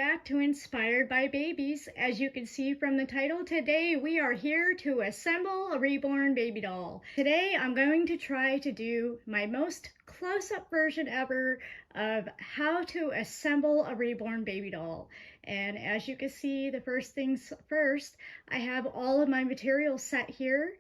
back to Inspired by Babies. As you can see from the title, today we are here to assemble a reborn baby doll. Today I'm going to try to do my most close-up version ever of how to assemble a reborn baby doll. And as you can see, the first things first, I have all of my materials set here.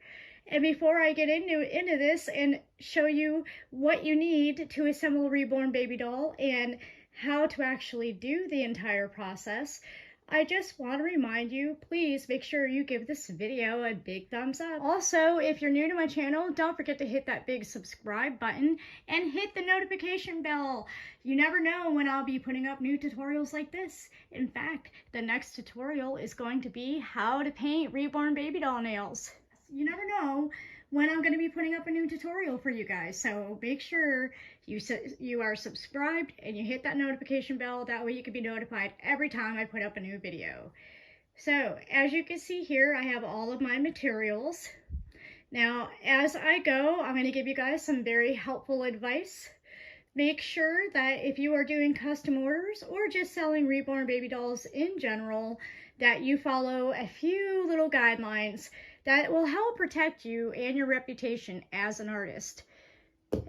And before I get into this and show you what you need to assemble a reborn baby doll and how to actually do the entire process, I just want to remind you, please make sure you give this video a big thumbs up. Also, if you're new to my channel, don't forget to hit that big subscribe button and hit the notification bell. You never know when I'll be putting up new tutorials like this. In fact, the next tutorial is going to be how to paint reborn baby doll nails. You never know when I'm going to be putting up a new tutorial for you guys, so make sure you are subscribed and you hit that notification bell. That way you can be notified every time I put up a new video. So as you can see here, I have all of my materials. Now as I go, I'm going to give you guys some very helpful advice. Make sure that if you are doing custom orders or just selling reborn baby dolls in general, that you follow a few little guidelines that will help protect you and your reputation as an artist.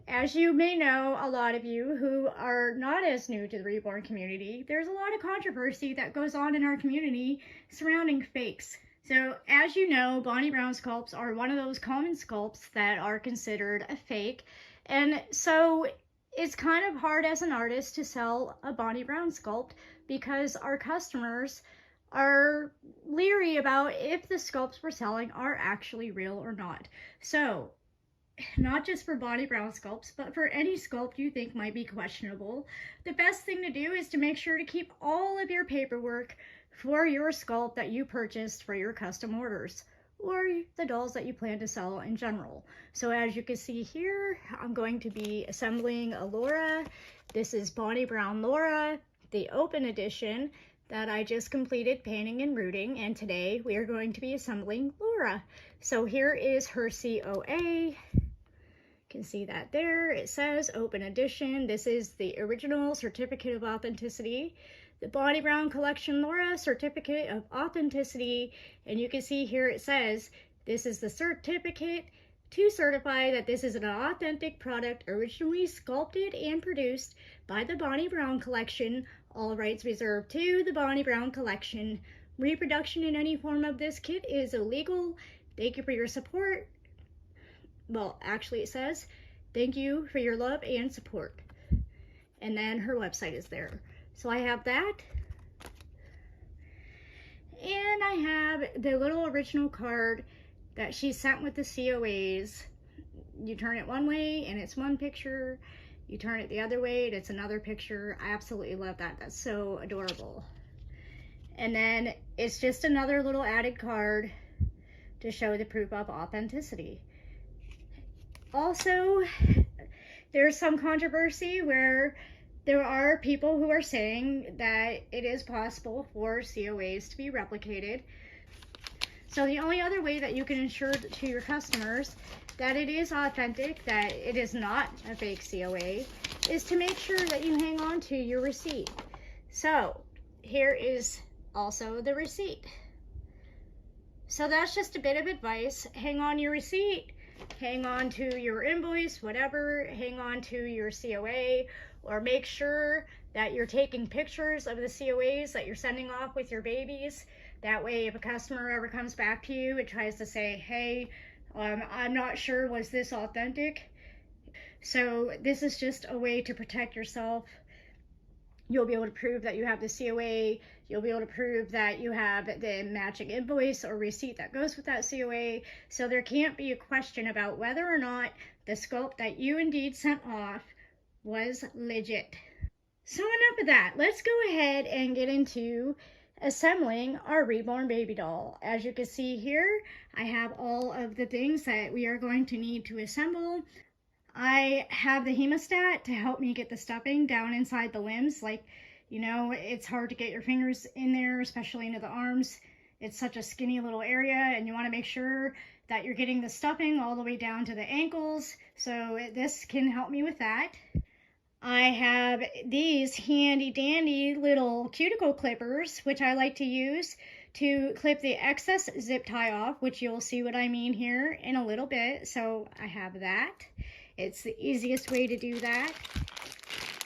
As you may know, a lot of you who are not as new to the reborn community, there's a lot of controversy that goes on in our community surrounding fakes. So as you know, Bonnie Brown sculpts are one of those common sculpts that are considered a fake. And so it's kind of hard as an artist to sell a Bonnie Brown sculpt because our customers are leery about if the sculpts we're selling are actually real or not. So not just for Bonnie Brown sculpts, but for any sculpt you think might be questionable, the best thing to do is to make sure to keep all of your paperwork for your sculpt that you purchased for your custom orders or the dolls that you plan to sell in general. So as you can see here, I'm going to be assembling a Laura. This is Bonnie Brown Laura, the open edition that I just completed painting and rooting, and today we are going to be assembling Laura. So here is her COA. You can see that there. It says open edition. This is the original certificate of authenticity, the Bonnie Brown Collection Laura certificate of authenticity, and you can see here it says this is the certificate to certify that this is an authentic product originally sculpted and produced by the Bonnie Brown Collection. All rights reserved to the Bonnie Brown Collection. Reproduction in any form of this kit is illegal. Thank you for your support. Well, actually it says, thank you for your love and support. And then her website is there. So I have that. And I have the little original card that she sent with the COAs. You turn it one way and it's one picture. You turn it the other way and it's another picture. I absolutely love that. That's so adorable. And then it's just another little added card to show the proof of authenticity. Also, there's some controversy where there are people who are saying that it is possible for COAs to be replicated. So the only other way that you can ensure to your customers that it is authentic, that it is not a fake COA, is to make sure that you hang on to your receipt. So here is also the receipt. So that's just a bit of advice. Hang on your receipt, hang on to your invoice, whatever, hang on to your COA, or make sure that you're taking pictures of the COAs that you're sending off with your babies. That way, if a customer ever comes back to you and tries to say, hey, I'm not sure, was this authentic? So this is just a way to protect yourself. You'll be able to prove that you have the COA. You'll be able to prove that you have the matching invoice or receipt that goes with that COA. So there can't be a question about whether or not the sculpt that you indeed sent off was legit. So enough of that. Let's go ahead and get into assembling our reborn baby doll. As you can see here, I have all of the things that we are going to need to assemble. I have the hemostat to help me get the stuffing down inside the limbs. Like, you know, it's hard to get your fingers in there, especially into the arms. It's such a skinny little area, and you want to make sure that you're getting the stuffing all the way down to the ankles. So this can help me with that. I have these handy dandy little cuticle clippers, which I like to use to clip the excess zip tie off, which you'll see what I mean here in a little bit. So I have that. It's the easiest way to do that.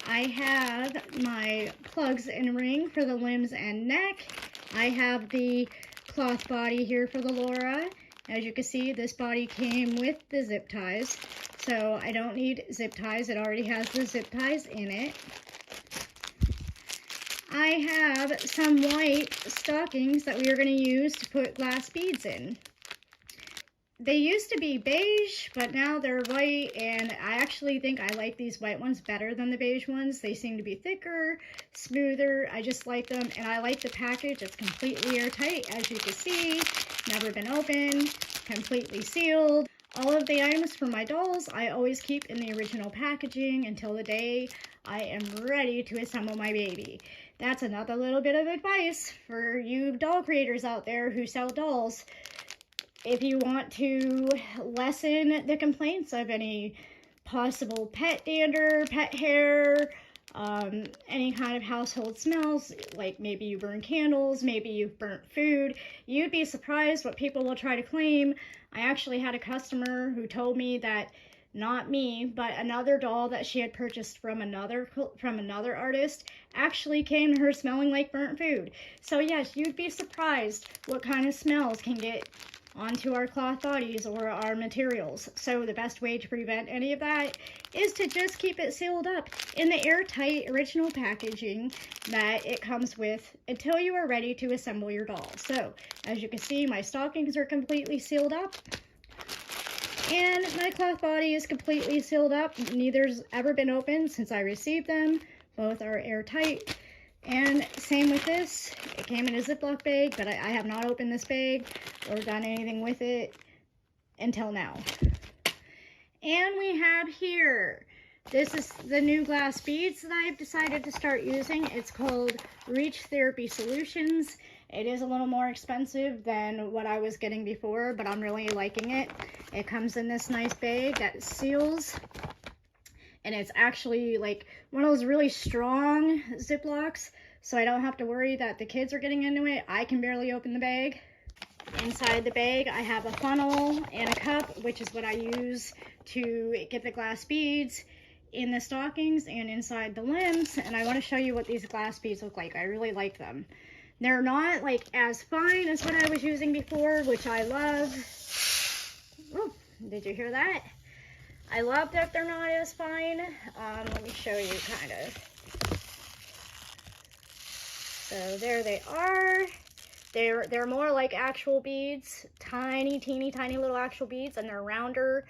I have my plugs and ring for the limbs and neck. I have the cloth body here for the Laura. As you can see, this body came with the zip ties, so I don't need zip ties. It already has the zip ties in it. I have some white stockings that we are going to use to put glass beads in. They used to be beige, but now they're white, and I actually think I like these white ones better than the beige ones. They seem to be thicker, smoother. I just like them, and I like the package. It's completely airtight, as you can see. Never been opened, completely sealed. All of the items for my dolls I always keep in the original packaging until the day I am ready to assemble my baby. That's another little bit of advice for you doll creators out there who sell dolls. If you want to lessen the complaints of any possible pet dander, pet hair, any kind of household smells, like maybe you burn candles, maybe you've burnt food, you'd be surprised what people will try to claim. I actually had a customer who told me that not me, but another doll that she had purchased from another artist actually came to her smelling like burnt food. So yes, you'd be surprised what kind of smells can get onto our cloth bodies or our materials. So the best way to prevent any of that is to just keep it sealed up in the airtight original packaging that it comes with until you are ready to assemble your doll. So as you can see, my stockings are completely sealed up and my cloth body is completely sealed up. Neither's ever been opened since I received them. Both are airtight. And same with this. It came in a Ziploc bag, but I have not opened this bag or done anything with it until now. And we have here, this is the new glass beads that I've decided to start using. It's called Reach Therapy Solutions. It is a little more expensive than what I was getting before, but I'm really liking it. It comes in this nice bag that seals, and it's actually like one of those really strong Ziplocs, so I don't have to worry that the kids are getting into it. I can barely open the bag. Inside the bag, I have a funnel and a cup, which is what I use to get the glass beads in the stockings and inside the limbs. And I want to show you what these glass beads look like. I really like them. They're not like as fine as what I was using before, which I love. Oh, did you hear that? I love that they're not as fine. Let me show you kind of. So there they are. They're more like actual beads, tiny, teeny, tiny little actual beads, and they're rounder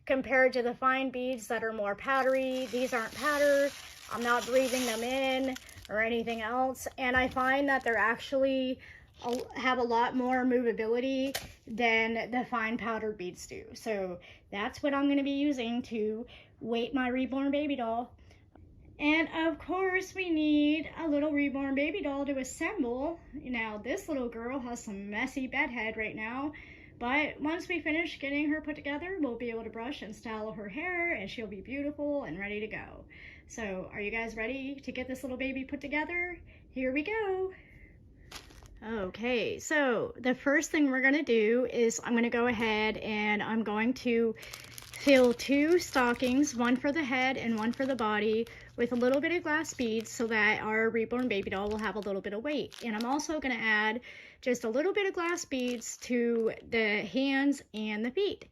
compared to the fine beads that are more powdery. These aren't powder. I'm not breathing them in or anything else, and I find that they're actually have a lot more movability than the fine powdered beads do. So that's what I'm going to be using to weight my Reborn baby doll. And of course we need a little Reborn baby doll to assemble. Now this little girl has some messy bed head right now, but once we finish getting her put together, we'll be able to brush and style her hair and she'll be beautiful and ready to go. So are you guys ready to get this little baby put together? Here we go. Okay, so the first thing we're going to do is I'm going to go ahead and I'm going to fill 2 stockings, one for the head and one for the body, with a little bit of glass beads so that our Reborn baby doll will have a little bit of weight. And I'm also going to add just a little bit of glass beads to the hands and the feet.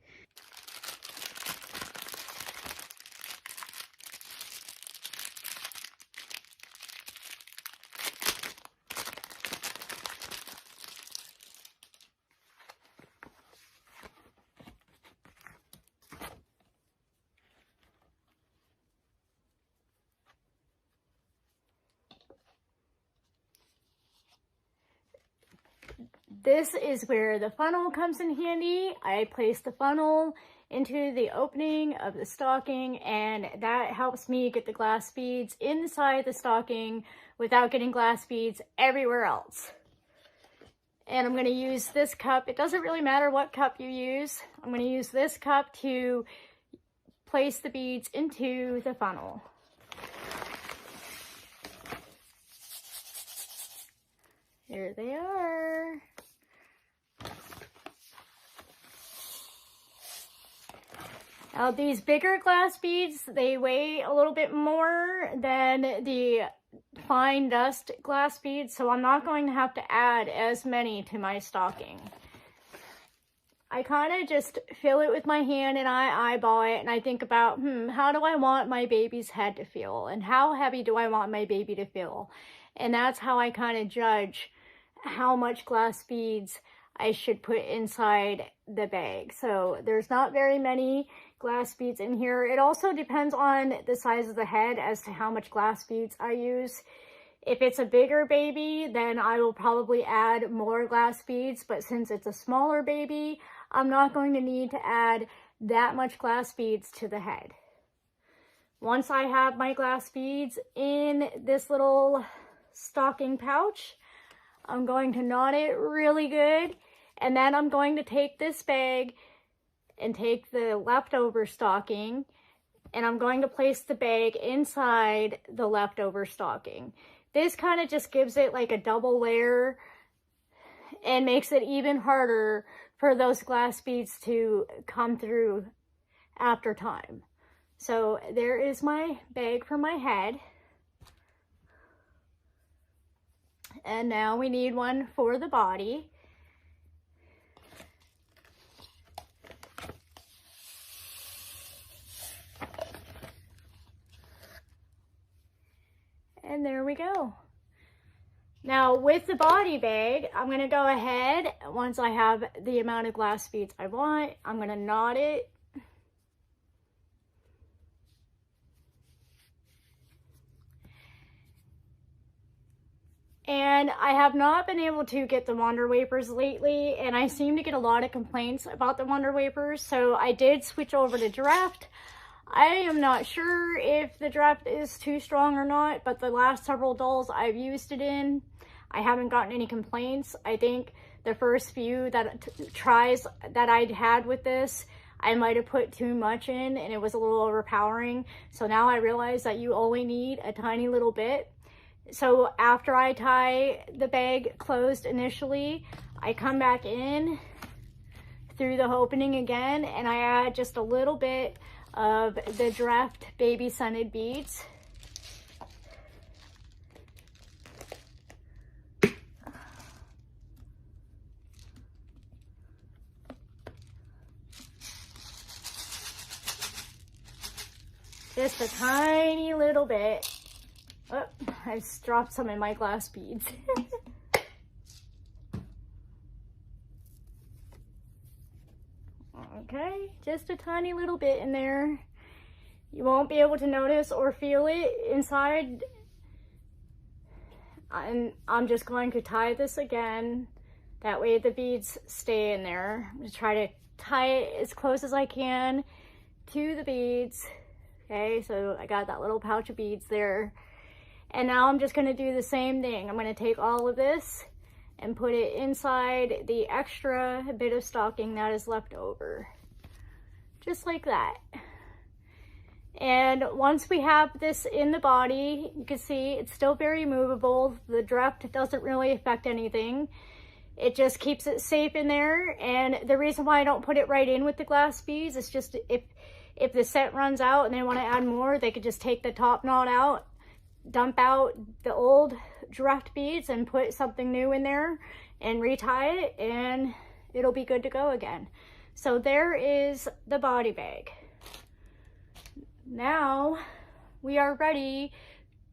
This is where the funnel comes in handy. I place the funnel into the opening of the stocking, and that helps me get the glass beads inside the stocking without getting glass beads everywhere else. And I'm going to use this cup. It doesn't really matter what cup you use. I'm going to use this cup to place the beads into the funnel. There they are. Now these bigger glass beads, they weigh a little bit more than the fine dust glass beads, so I'm not going to have to add as many to my stocking. I kind of just feel it with my hand and I eyeball it and I think about, how do I want my baby's head to feel? And how heavy do I want my baby to feel? And that's how I kind of judge how much glass beads I should put inside the bag. So there's not very many glass beads in here. It also depends on the size of the head as to how much glass beads I use. If it's a bigger baby, then I will probably add more glass beads, but since it's a smaller baby, I'm not going to need to add that much glass beads to the head. Once I have my glass beads in this little stocking pouch, I'm going to knot it really good, and then I'm going to take this bag and take the leftover stocking, and I'm going to place the bag inside the leftover stocking. This kind of just gives it like a double layer and makes it even harder for those glass beads to come through after time. So there is my bag for my head. And now we need one for the body. And there we go. Now with the body bag, I'm going to go ahead, once I have the amount of glass beads I want, I'm going to knot it. And I have not been able to get the Wonder Wafers lately, and I seem to get a lot of complaints about the Wonder Wafers, so I did switch over to Draft. I am not sure if the Draft is too strong or not, but the last several dolls I've used it in, I haven't gotten any complaints. I think the first few tries that I'd had with this, I might have put too much in and it was a little overpowering. So now I realize that you only need a tiny little bit. So after I tie the bag closed initially, I come back in through the opening again and I add just a little bit of the Draft baby scented beads. Just a tiny little bit. Oh, I just dropped some in my glass beads. Okay, just a tiny little bit in there. You won't be able to notice or feel it inside. And I'm just going to tie this again. That way the beads stay in there. I'm going to try to tie it as close as I can to the beads. Okay, so I got that little pouch of beads there. And now I'm just going to do the same thing. I'm going to take all of this and put it inside the extra bit of stocking that is left over. Just like that. And once we have this in the body, you can see it's still very movable. The Draft doesn't really affect anything. It just keeps it safe in there. And the reason why I don't put it right in with the glass beads is just if the set runs out and they want to add more, they could just take the top knot out, dump out the old Draft beads and put something new in there and retie it, and it'll be good to go again. So there is the body bag. Now we are ready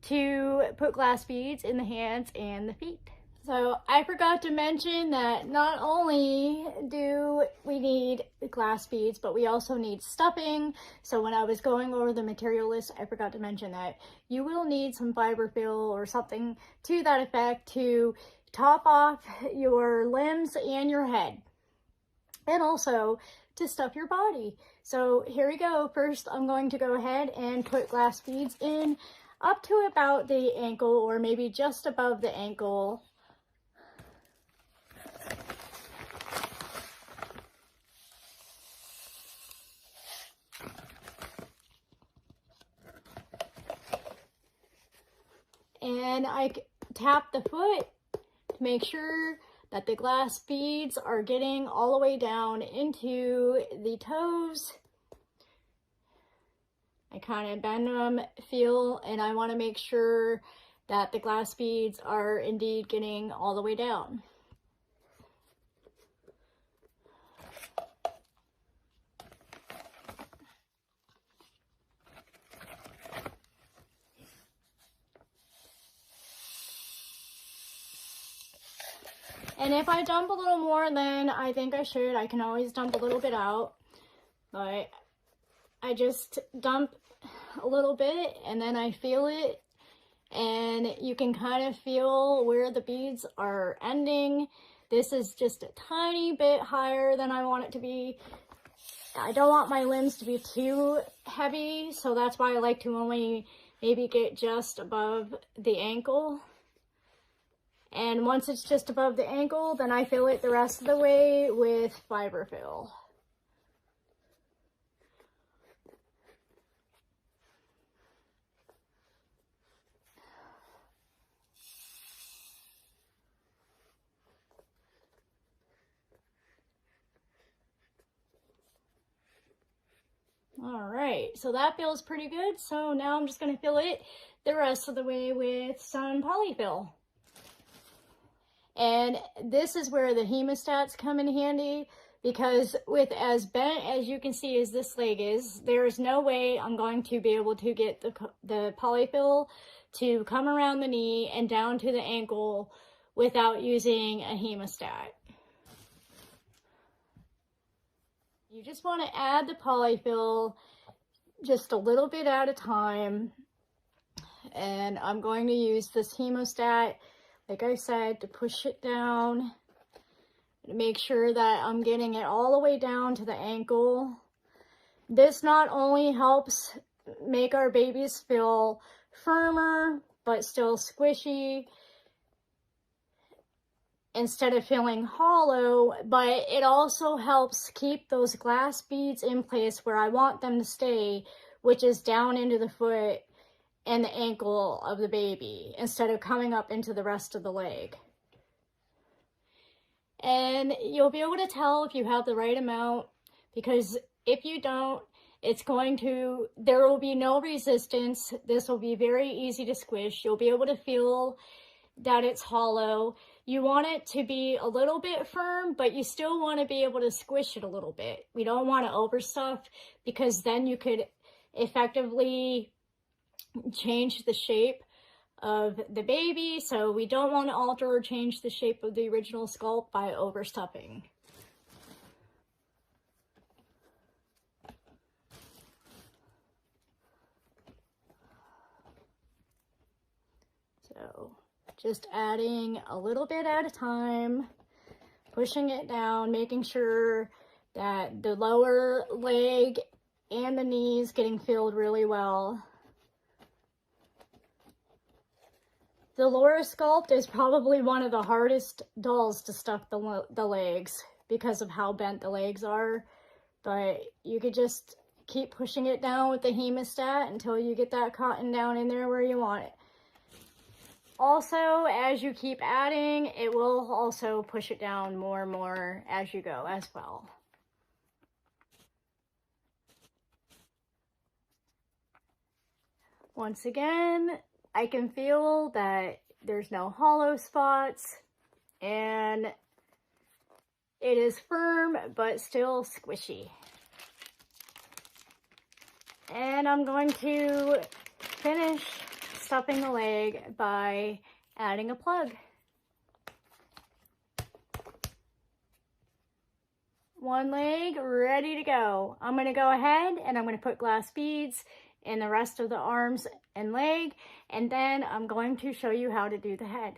to put glass beads in the hands and the feet. So I forgot to mention that not only do we need the glass beads, but we also need stuffing. So when I was going over the material list, I forgot to mention that you will need some fiberfill or something to that effect to top off your limbs and your head. And also to stuff your body. So here we go. First, I'm going to go ahead and put glass beads in up to about the ankle or maybe just above the ankle. And I tap the foot make sure that the glass beads are getting all the way down into the toes. I kind of bend them, feel, and I want to make sure that the glass beads are indeed getting all the way down. And if I dump a little more than I think I should, I can always dump a little bit out. But I just dump a little bit and then I feel it. And you can kind of feel where the beads are ending. This is just a tiny bit higher than I want it to be. I don't want my limbs to be too heavy, so that's why I like to only maybe get just above the ankle. And once it's just above the ankle, then I fill it the rest of the way with fiberfill. All right, so that feels pretty good. So now I'm just going to fill it the rest of the way with some polyfill. And this is where the hemostats come in handy, because with as bent as you can see as this leg is, there is no way I'm going to be able to get the polyfill to come around the knee and down to the ankle without using a hemostat. You just want to add the polyfill just a little bit at a time. And I'm going to use this hemostat, like I said, to push it down, to make sure that I'm getting it all the way down to the ankle. This not only helps make our babies feel firmer, but still squishy, instead of feeling hollow, but it also helps keep those glass beads in place where I want them to stay, which is down into the foot and the ankle of the baby, instead of coming up into the rest of the leg. And you'll be able to tell if you have the right amount, because if you don't, there will be no resistance. This will be very easy to squish. You'll be able to feel that it's hollow. You want it to be a little bit firm, but you still want to be able to squish it a little bit. We don't want to overstuff, because then you could effectively change the shape of the baby. So we don't want to alter or change the shape of the original sculpt by overstuffing. So just adding a little bit at a time, pushing it down, making sure that the lower leg and the knees getting filled really well. The lower sculpt is probably one of the hardest dolls to stuff the legs, because of how bent the legs are. But you could just keep pushing it down with the hemostat until you get that cotton down in there where you want it. Also, as you keep adding, it will also push it down more and more as you go as well. Once again, I can feel that there's no hollow spots, and it is firm but still squishy. And I'm going to finish stuffing the leg by adding a plug. One leg ready to go. I'm going to go ahead and I'm going to put glass beads in the rest of the arms and leg, and then I'm going to show you how to do the head.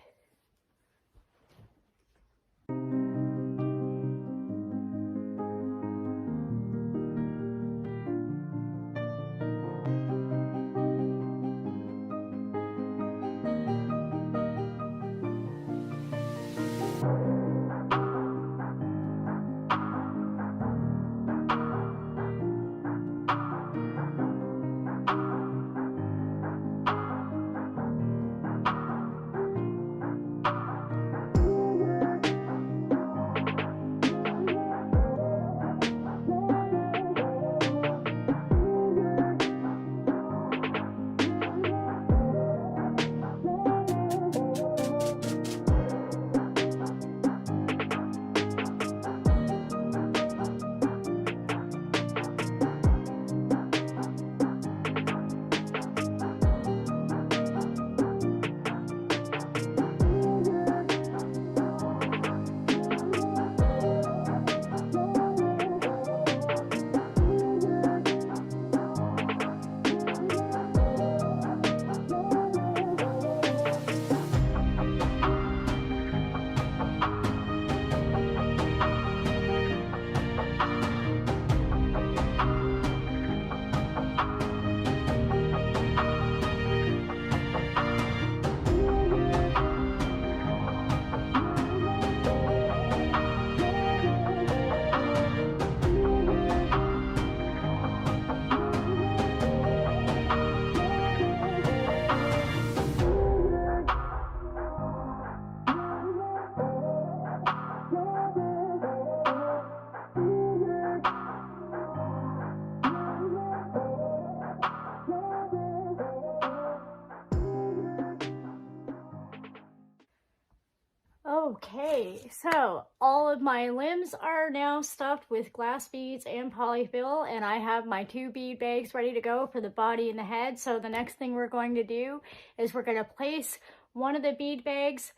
Okay, so all of my limbs are now stuffed with glass beads and polyfill, and I have my 2 bead bags ready to go for the body and the head. So the next thing we're going to do is we're going to place one of the bead bags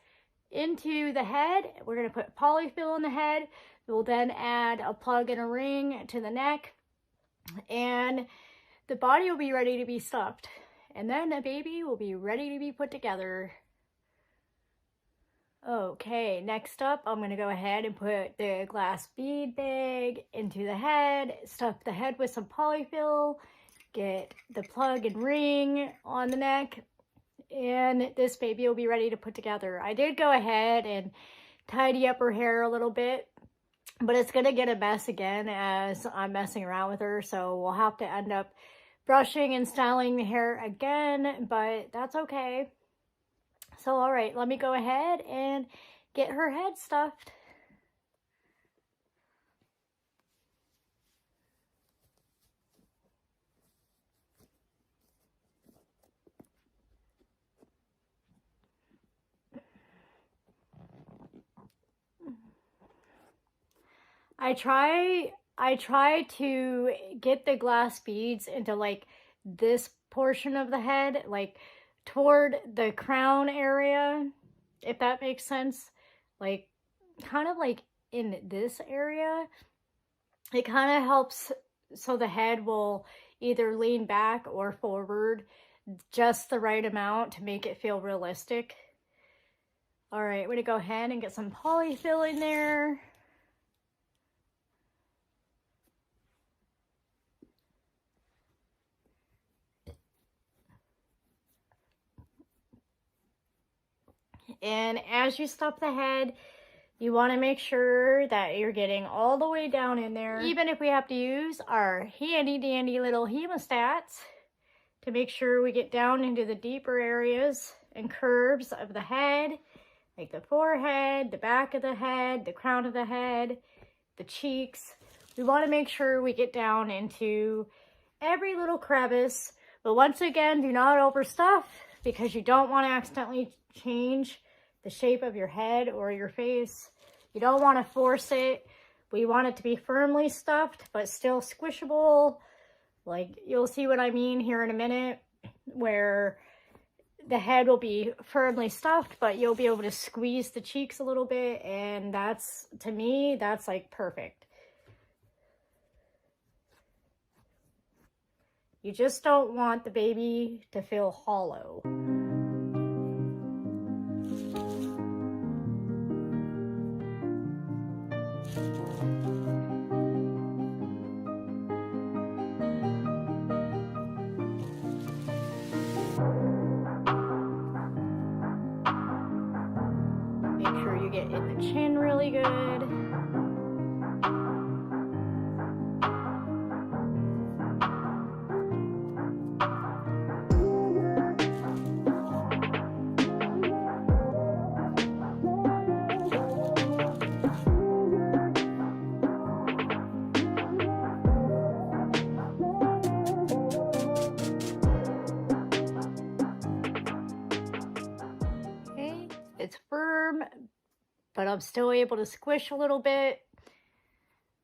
into the head. We're going to put polyfill in the head. We'll then add a plug and a ring to the neck, and the body will be ready to be stuffed. And then the baby will be ready to be put together. Okay, next up, I'm going to go ahead and put the glass bead bag into the head, stuff the head with some polyfill, get the plug and ring on the neck, and this baby will be ready to put together. I did go ahead and tidy up her hair a little bit, but it's going to get a mess again as I'm messing around with her, so we'll have to end up brushing and styling the hair again, but that's okay. So, all right, let me go ahead and get her head stuffed. I try to get the glass beads into like this portion of the head, like toward the crown area, if that makes sense. Like kind of like in this area. It kind of helps so the head will either lean back or forward just the right amount to make it feel realistic. All right, I'm gonna go ahead and get some polyfill in there. And as you stuff the head, you want to make sure that you're getting all the way down in there. Even if we have to use our handy dandy little hemostats to make sure we get down into the deeper areas and curves of the head, like the forehead, the back of the head, the crown of the head, the cheeks. We want to make sure we get down into every little crevice. But once again, do not overstuff because you don't want to accidentally change the shape of your head or your face. You don't want to force it. We want it to be firmly stuffed, but still squishable. Like, you'll see what I mean here in a minute, where the head will be firmly stuffed, but you'll be able to squeeze the cheeks a little bit, and that's, to me, that's like perfect. You just don't want the baby to feel hollow. Make sure you get in the chin really good. It's firm, but I'm still able to squish a little bit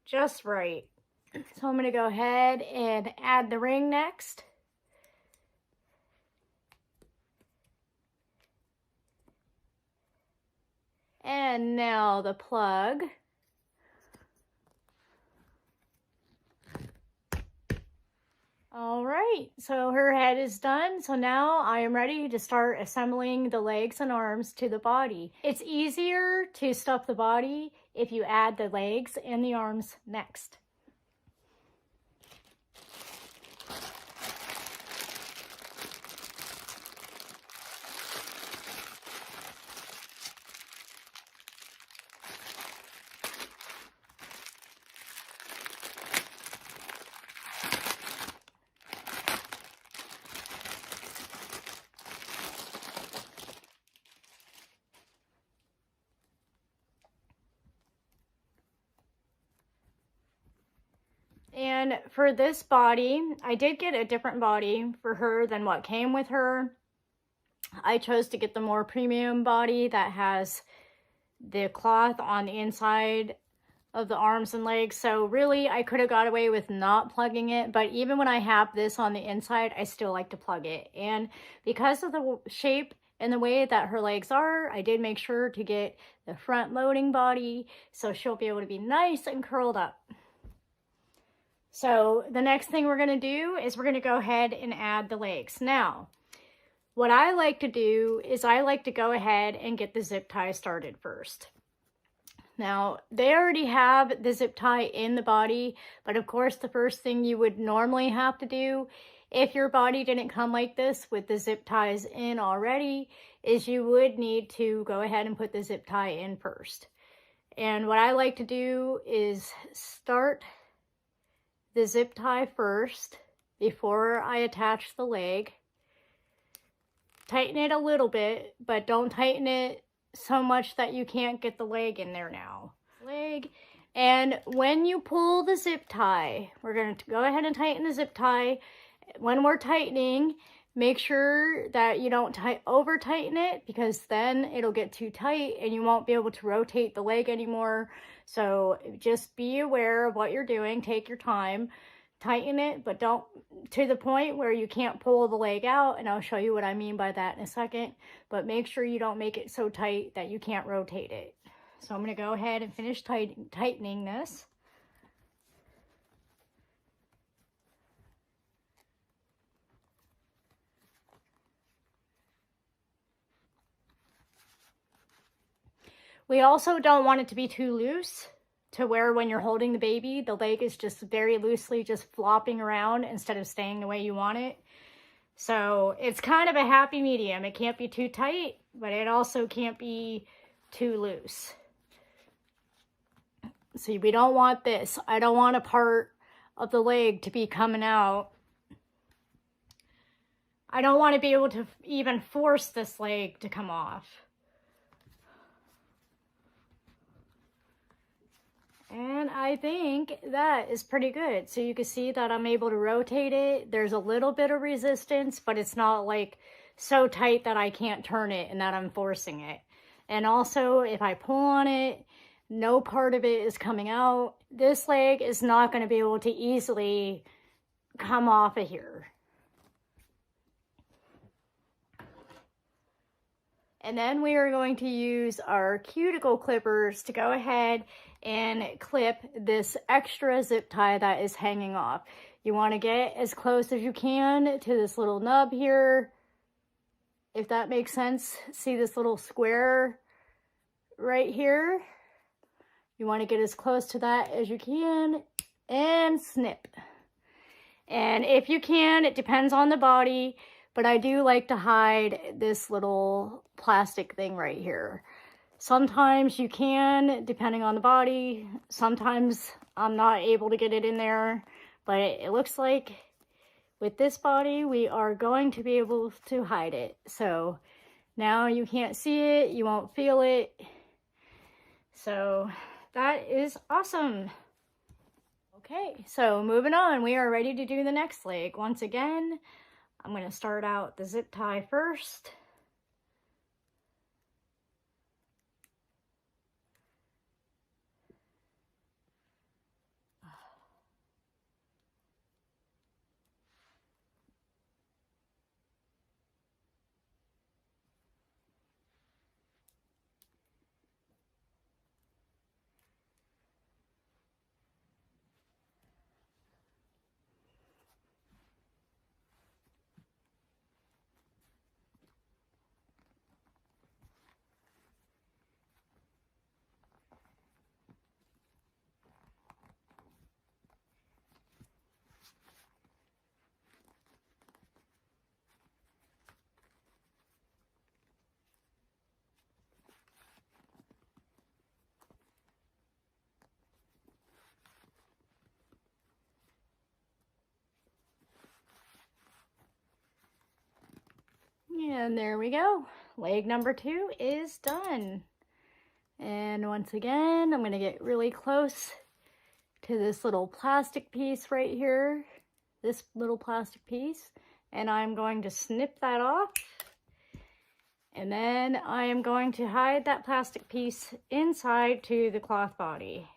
just right. So I'm going to go ahead and add the ring next. And now the plug. All right, so her head is done. So now I am ready to start assembling the legs and arms to the body. It's easier to stuff the body if you add the legs and the arms next. And for this body, I did get a different body for her than what came with her. I chose to get the more premium body that has the cloth on the inside of the arms and legs. So really, I could have got away with not plugging it, but even when I have this on the inside, I still like to plug it. And because of the shape and the way that her legs are, I did make sure to get the front loading body so she'll be able to be nice and curled up. So the next thing we're going to do is we're going to go ahead and add the legs. Now, what I like to do is I like to go ahead and get the zip tie started first. Now, they already have the zip tie in the body, but of course the first thing you would normally have to do if your body didn't come like this with the zip ties in already is you would need to go ahead and put the zip tie in first. And what I like to do is start the zip tie first before I attach the leg. Tighten it a little bit, but don't tighten it so much that you can't get the leg in there now. And when you pull the zip tie, we're going to go ahead and tighten the zip tie. When we're tightening, make sure that you don't over tighten it, because then it'll get too tight and you won't be able to rotate the leg anymore. So just be aware of what you're doing. Take your time. Tighten it, but don't to the point where you can't pull the leg out, and I'll show you what I mean by that in a second. But make sure you don't make it so tight that you can't rotate it. So I'm going to go ahead and finish tightening this. We also don't want it to be too loose, to where when you're holding the baby, the leg is just very loosely just flopping around instead of staying the way you want it. So it's kind of a happy medium. It can't be too tight, but it also can't be too loose. See, we don't want this. I don't want a part of the leg to be coming out. I don't want to be able to even force this leg to come off. And I think that is pretty good. So you can see that I'm able to rotate it. There's a little bit of resistance, but it's not like so tight that I can't turn it and that I'm forcing it. And also, if I pull on it, no part of it is coming out. This leg is not going to be able to easily come off of here. And then we are going to use our cuticle clippers to go ahead and clip this extra zip tie that is hanging off. You want to get as close as you can to this little nub here, if that makes sense. See this little square right here? You want to get as close to that as you can and snip. And if you can, it depends on the body, but I do like to hide this little plastic thing right here. Sometimes you can, depending on the body. Sometimes I'm not able to get it in there, but it looks like with this body, we are going to be able to hide it. So now you can't see it, you won't feel it. So that is awesome. Okay, so moving on, we are ready to do the next leg. Once again, I'm going to start out the zip tie first. And there we go. Leg number 2 is done. And once again, I'm going to get really close to this little plastic piece right here. This little plastic piece. And I'm going to snip that off. And then I am going to hide that plastic piece inside to the cloth body.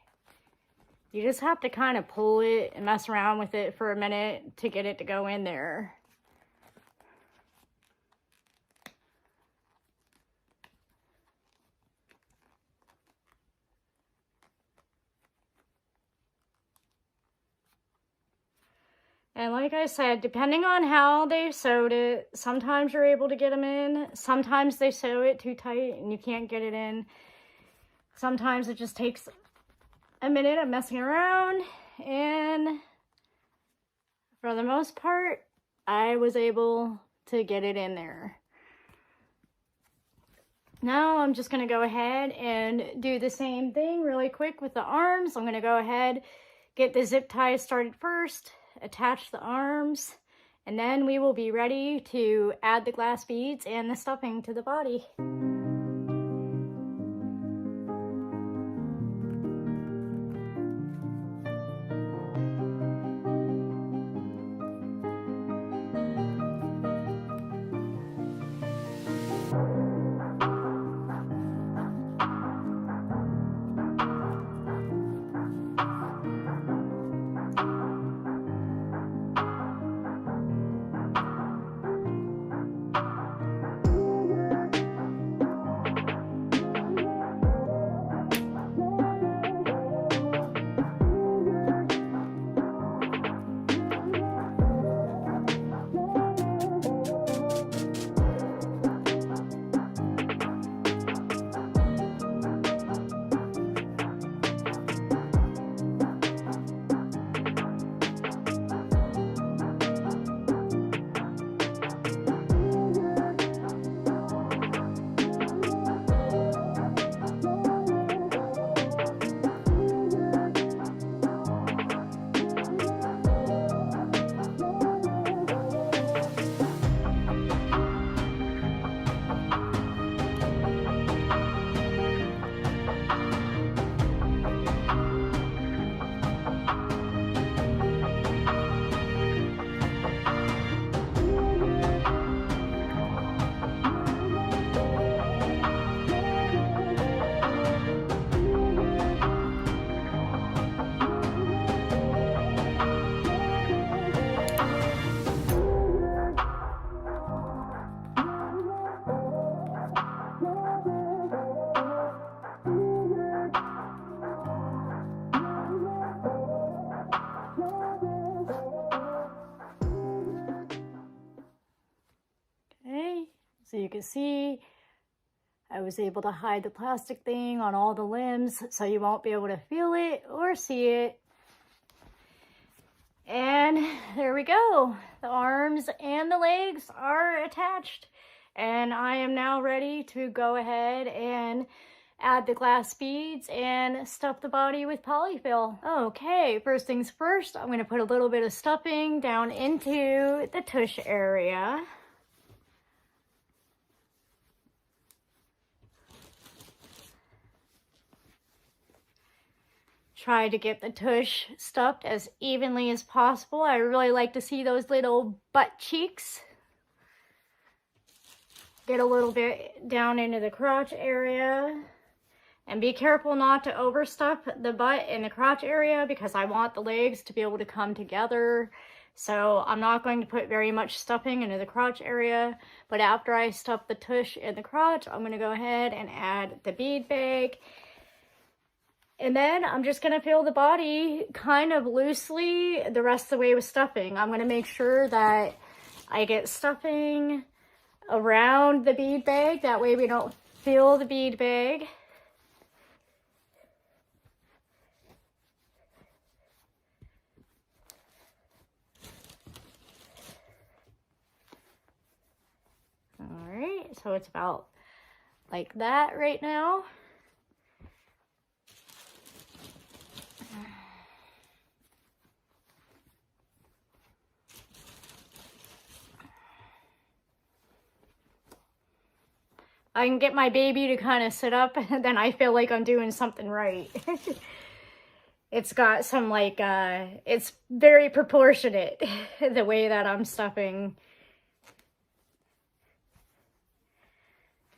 You just have to kind of pull it and mess around with it for a minute to get it to go in there. And like I said, depending on how they sewed it, sometimes you're able to get them in. Sometimes they sew it too tight and you can't get it in. Sometimes it just takes a minute of messing around. And for the most part, I was able to get it in there. Now I'm just going to go ahead and do the same thing really quick with the arms. I'm going to go ahead, get the zip ties started first, attach the arms, and then we will be ready to add the glass beads and the stuffing to the body. So you can see I was able to hide the plastic thing on all the limbs so you won't be able to feel it or see it. And there we go. The arms and the legs are attached. And I am now ready to go ahead and add the glass beads and stuff the body with polyfill. Okay, first things first, I'm going to put a little bit of stuffing down into the tush area. Try to get the tush stuffed as evenly as possible. I really like to see those little butt cheeks. Get a little bit down into the crotch area. And be careful not to overstuff the butt and the crotch area because I want the legs to be able to come together. So I'm not going to put very much stuffing into the crotch area. But after I stuff the tush in the crotch, I'm going to go ahead and add the bead bag. And then I'm just going to fill the body kind of loosely the rest of the way with stuffing. I'm going to make sure that I get stuffing around the bead bag. That way we don't fill the bead bag. All right, so it's about like that right now. I can get my baby to kind of sit up and then I feel like I'm doing something right. It's got some like, it's very proportionate the way that I'm stuffing.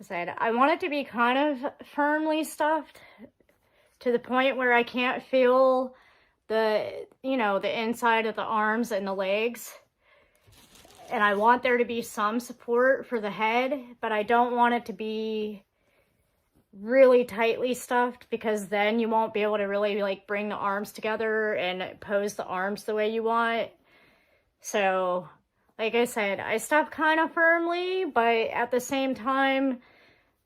I said, I want it to be kind of firmly stuffed to the point where I can't feel the, you know, the inside of the arms and the legs. And I want there to be some support for the head, but I don't want it to be really tightly stuffed, because then you won't be able to really like bring the arms together and pose the arms the way you want. So like I said, I stuff kind of firmly, but at the same time,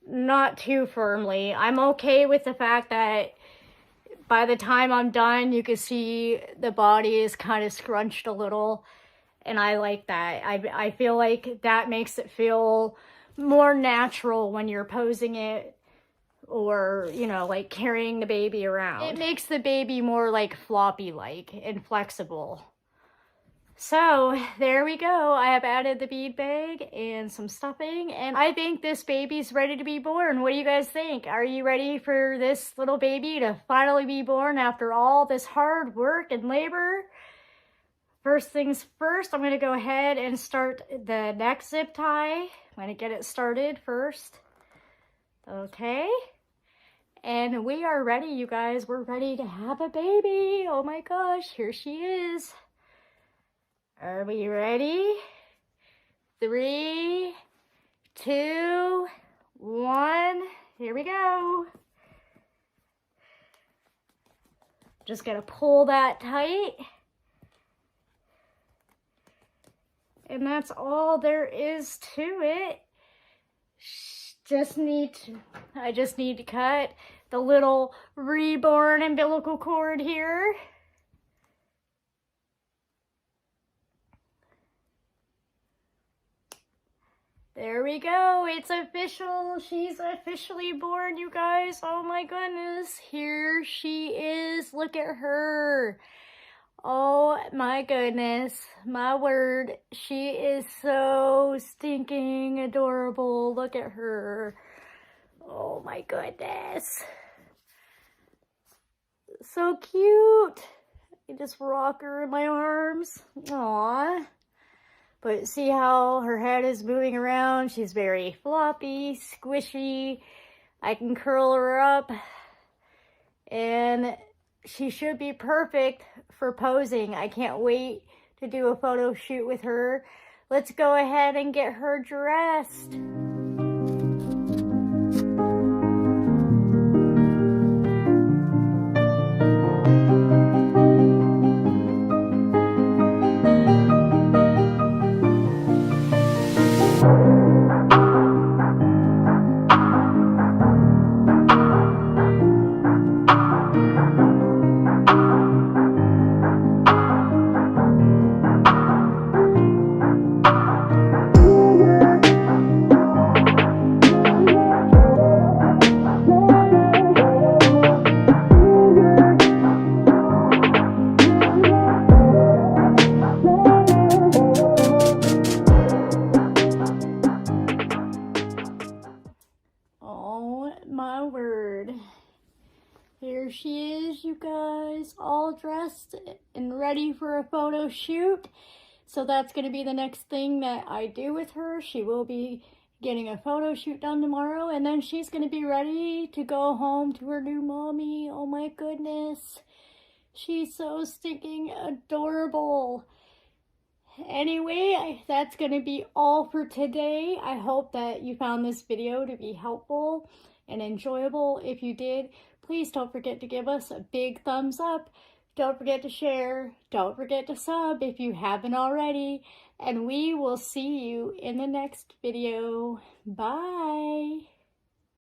not too firmly. I'm okay with the fact that by the time I'm done, you can see the body is kind of scrunched a little, and I like that. I feel like that makes it feel more natural when you're posing it, or, you know, like carrying the baby around. It makes the baby more like floppy-like and flexible. So there we go. I have added the bead bag and some stuffing, and I think this baby's ready to be born. What do you guys think? Are you ready for this little baby to finally be born after all this hard work and labor? First things first, I'm going to go ahead and start the neck zip tie. I'm going to get it started first. Okay. And we are ready, you guys. We're ready to have a baby. Oh my gosh, here she is. Are we ready? 3, 2, 1. Here we go. Just gonna pull that tight. And that's all there is to it. I just need to cut the little Reborn umbilical cord here. There we go. It's official. She's officially born, you guys. Oh my goodness. Here she is. Look at her. Oh my goodness. My word. She is so stinking adorable. Look at her. Oh my goodness. So cute. I just rock her in my arms. Aww. But see how her head is moving around? She's very floppy, squishy. I can curl her up. And she should be perfect for posing. I can't wait to do a photo shoot with her. Let's go ahead and get her dressed. My word. Here she is, you guys, all dressed and ready for a photo shoot. So that's going to be the next thing that I do with her. She will be getting a photo shoot done tomorrow, and then she's going to be ready to go home to her new mommy. Oh my goodness. She's so stinking adorable. Anyway, that's going to be all for today. I hope that you found this video to be helpful and enjoyable. If you did, please don't forget to give us a big thumbs up. Don't forget to share. Don't forget to sub if you haven't already. And we will see you in the next video. Bye.